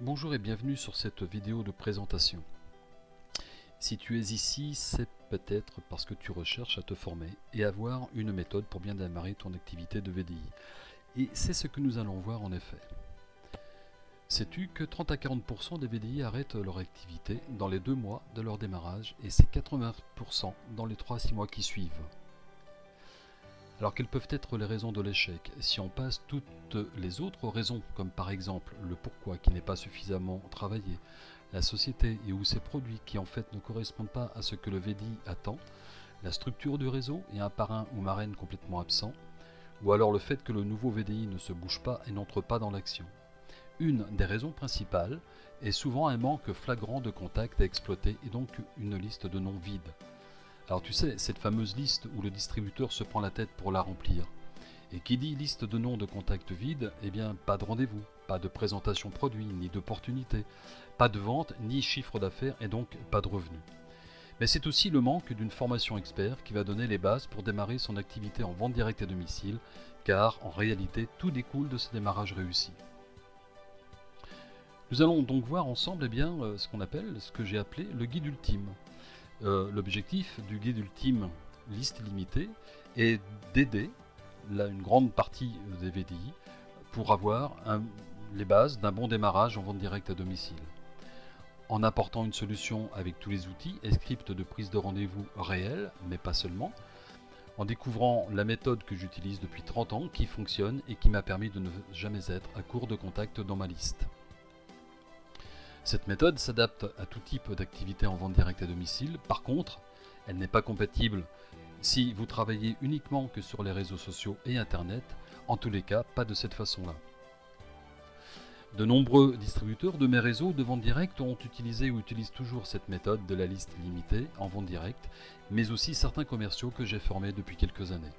Bonjour et bienvenue sur cette vidéo de présentation. Si tu es ici, c'est peut-être parce que tu recherches à te former et avoir une méthode pour bien démarrer ton activité de VDI. Et c'est ce que nous allons voir en effet. Sais-tu que 30 à 40% des VDI arrêtent leur activité dans les 2 mois de leur démarrage et c'est 80% dans les 3 à 6 mois qui suivent? Alors quelles peuvent être les raisons de l'échec? Si on passe toutes les autres raisons, comme par exemple le pourquoi qui n'est pas suffisamment travaillé, la société et ou ses produits qui en fait ne correspondent pas à ce que le VDI attend, la structure du réseau et un parrain ou marraine complètement absent, ou alors le fait que le nouveau VDI ne se bouge pas et n'entre pas dans l'action. Une des raisons principales est souvent un manque flagrant de contacts à exploiter et donc une liste de noms vides. Alors tu sais, cette fameuse liste où le distributeur se prend la tête pour la remplir. Et qui dit liste de noms de contacts vides, eh bien pas de rendez-vous, pas de présentation produit, ni d'opportunité, pas de vente, ni chiffre d'affaires et donc pas de revenus. Mais c'est aussi le manque d'une formation expert qui va donner les bases pour démarrer son activité en vente directe à domicile, car en réalité tout découle de ce démarrage réussi. Nous allons donc voir ensemble ce que j'ai appelé le guide ultime. L'objectif du guide ultime liste limitée est d'aider une grande partie des VDI pour avoir les bases d'un bon démarrage en vente directe à domicile. En apportant une solution avec tous les outils et scripts de prise de rendez-vous réels, mais pas seulement, en découvrant la méthode que j'utilise depuis 30 ans qui fonctionne et qui m'a permis de ne jamais être à court de contacts dans ma liste. Cette méthode s'adapte à tout type d'activité en vente directe à domicile. Par contre, elle n'est pas compatible si vous travaillez uniquement que sur les réseaux sociaux et Internet. En tous les cas, pas de cette façon-là. De nombreux distributeurs de mes réseaux de vente directe ont utilisé ou utilisent toujours cette méthode de la liste limitée en vente directe, mais aussi certains commerciaux que j'ai formés depuis quelques années.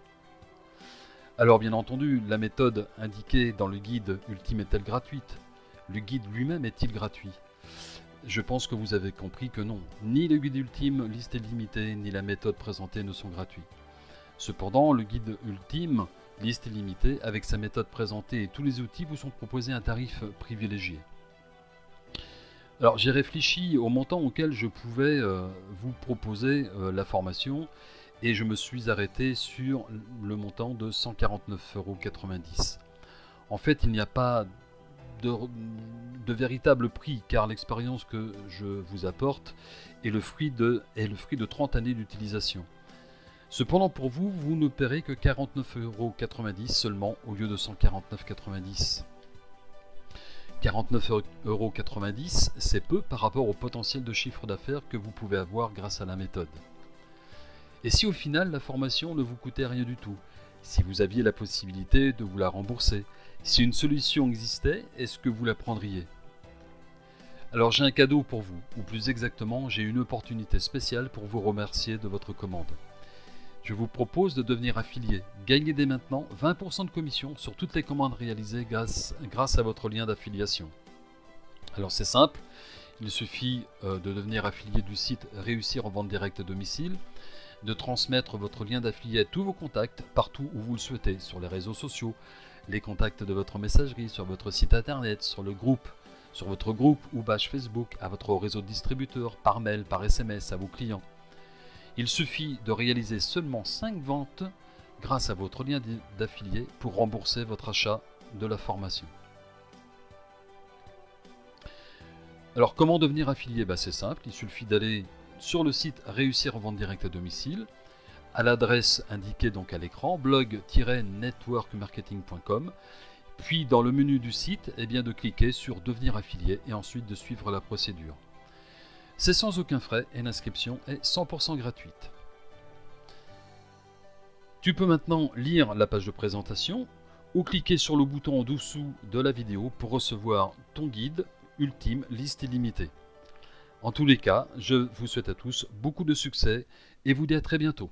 Alors bien entendu, la méthode indiquée dans le guide ultime est-elle gratuite? Le guide lui-même est-il gratuit? Je pense que vous avez compris que non, ni le guide ultime liste limitée, ni la méthode présentée ne sont gratuits. Cependant, le guide ultime liste limitée, avec sa méthode présentée et tous les outils, vous sont proposés à un tarif privilégié. Alors j'ai réfléchi au montant auquel je pouvais vous proposer la formation et je me suis arrêté sur le montant de 149,90 €. En fait, il n'y a pas de véritable prix, car l'expérience que je vous apporte est le fruit de 30 années d'utilisation. Cependant, pour vous, vous ne paierez que 49,90 € seulement au lieu de 149,90 €. 49,90 €, c'est peu par rapport au potentiel de chiffre d'affaires que vous pouvez avoir grâce à la méthode. Et si au final la formation ne vous coûtait rien du tout, si vous aviez la possibilité de vous la rembourser, si une solution existait, est-ce que vous la prendriez? Alors j'ai un cadeau pour vous, ou plus exactement, j'ai une opportunité spéciale pour vous remercier de votre commande. Je vous propose de devenir affilié. Gagnez dès maintenant 20% de commission sur toutes les commandes réalisées grâce à votre lien d'affiliation. Alors c'est simple, il suffit de devenir affilié du site Réussir en vente directe à domicile, de transmettre votre lien d'affilié à tous vos contacts partout où vous le souhaitez, sur les réseaux sociaux, les contacts de votre messagerie, sur votre site internet, sur votre groupe ou page Facebook, à votre réseau de distributeurs, par mail, par SMS, à vos clients. Il suffit de réaliser seulement 5 ventes grâce à votre lien d'affilié pour rembourser votre achat de la formation. Alors comment devenir affilié? C'est simple, il suffit d'aller sur le site Réussir en vente directe à domicile, à l'adresse indiquée donc à l'écran, blog-networkmarketing.com, puis dans le menu du site, de cliquer sur Devenir affilié et ensuite de suivre la procédure. C'est sans aucun frais et l'inscription est 100% gratuite. Tu peux maintenant lire la page de présentation ou cliquer sur le bouton en dessous de la vidéo pour recevoir ton guide ultime liste illimitée. En tous les cas, je vous souhaite à tous beaucoup de succès et vous dis à très bientôt.